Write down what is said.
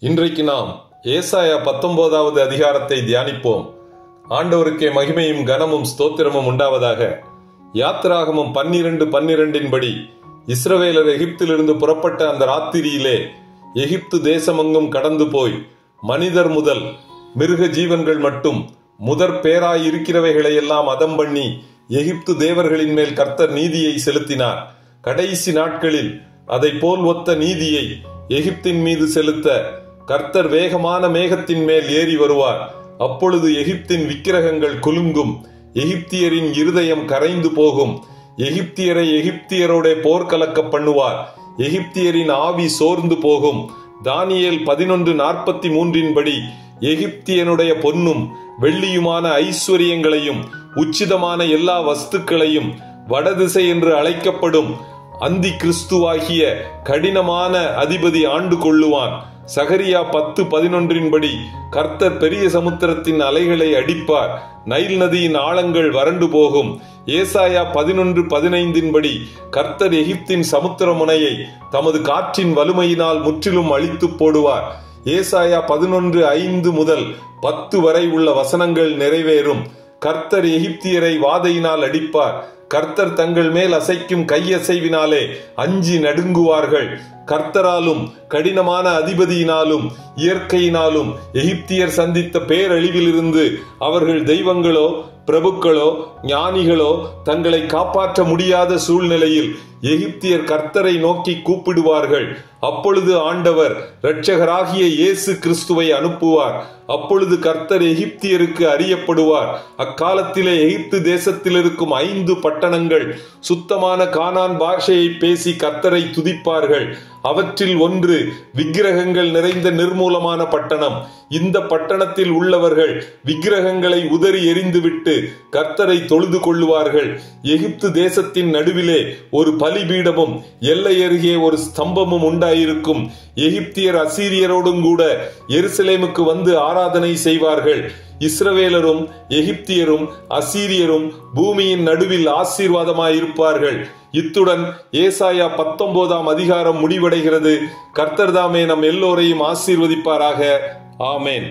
இன்றைக்கு நாம் ஏசாயா 19வது அதிகாரத்தை தியானிப்போம். ஆண்டவருக்கே மகிமையும் கனமும் ஸ்தோத்திரமும் உண்டாவதாக. யாத்திராகமம் 12:12 படி இஸ்ரவேலர் எகிப்திலிருந்து புறப்பட்ட அந்த ராத்திரியிலே எகிப்து தேசமெங்கும் கடந்து போய் மனிதர் முதல் மிருக ஜீவன்கள் மட்டும் முதற் பேராய் இருக்கிறவைகளையெல்லாம் அதம் பண்ணி எகிப்து தேவர்களின் மேல் கர்த்தர் நீதியை செலுத்தினார். கடைசி நாட்களில் அதை போல் ஒத்த நீதியை எகிப்தின் மீது செலுத்த கர்த்தர் வேகமான மேகத்தின் மேல் ஏறி வருவார். அப்பொழுது எகிப்தின் விக்கிரகங்கள் குலுங்கும், எகிப்தியரின் இருதயம் கரைந்து போகும். எகிப்தியரை எகிப்தியரோட போர்க்கலக்க பண்ணுவார். எகிப்தியரின் ஆவி சோர்ந்து போகும். தானியேல் 11:43 படி எகிப்தியனுடைய பொன்னும் வெள்ளியுமான ஐஸ்வர்யங்களையும் உச்சிதமான எல்லா வஸ்துக்களையும் வடதிசை என்று அழைக்கப்படும் அந்தி கிறிஸ்துவாகிய கடினமான அதிபதி ஆண்டு கொள்ளுவான். சகரியா 10:11 படி கர்த்தர் பெரிய சமுத்திரத்தின் அலைகளை அடிப்பார், நைல் நதியின் ஆழங்கள் வறண்டு போகும். ஏசாயா 11:15 படி கர்த்தர் எகிப்தின் சமுத்திர முனையை தமது காற்றின் வலுமையினால் முற்றிலும் அழித்து போடுவார். ஏசாயா 11:5 முதல் 10 வரை உள்ள வசனங்கள் நிறைவேறும். கர்த்தர் எகிப்தியரை வாதையினால் அடிப்பார். கர்த்தர் தங்கள் மேல் அசைக்கும் கையசைவினாலே அஞ்சி நடுங்குவார்கள். கர்த்தராலும் கடினமான அதிபதியினாலும் இயற்கையினாலும் எகிப்தியர் சந்தித்த பேரழிவிலிருந்து அவர்கள் தெய்வங்களோ பிரபுக்களோ ஞானிகளோ தங்களை காப்பாற்ற முடியாத சூழ்நிலையில் எகிப்தியர் கர்த்தரை நோக்கி கூப்பிடுவார்கள். அப்பொழுது ஆண்டவர் இரட்சகராகிய இயேசு கிறிஸ்துவை அனுப்புவார். அப்பொழுது கர்த்தர் எகிப்தியருக்கு அறியப்படுவார். அக்காலத்திலே எகிப்து தேசத்தில் இருக்கும் 5 பட்டணங்கள் சுத்தமான கானான் பாஷையை பேசி கர்த்தரை துதிப்பார்கள். அவற்றில் ஒன்று விக்கிரகங்கள் நிறைந்த நிர்மூலமான பட்டணம். இந்த பட்டணத்தில் உள்ளவர்கள் விக்கிரகங்களை உதறி எறிந்துவிட்டு கர்த்தரை தொழுது கொள்ளுவார்கள். எகிப்து தேசத்தின் நடுவிலே ஒரு பலிபீடமும் எல்லை அருகே ஒரு ஸ்தம்பமும் உண்டாயிருக்கும். எகிப்தியர் அசீரியரோடும் கூட எருசலேமுக்கு வந்து ஆராதனை செய்வார்கள். இஸ்ரவேலரும் எகிப்தியரும் அசீரியரும் பூமியின் நடுவில் ஆசீர்வாதமாயிருப்பார்கள். இத்துடன் ஏசாயா 19ஆம் அதிகாரம் முடிவடைகிறது. கர்த்தர் தாமே நம் எல்லோரையும் ஆசீர்வதிப்பாராக. ஆமேன்.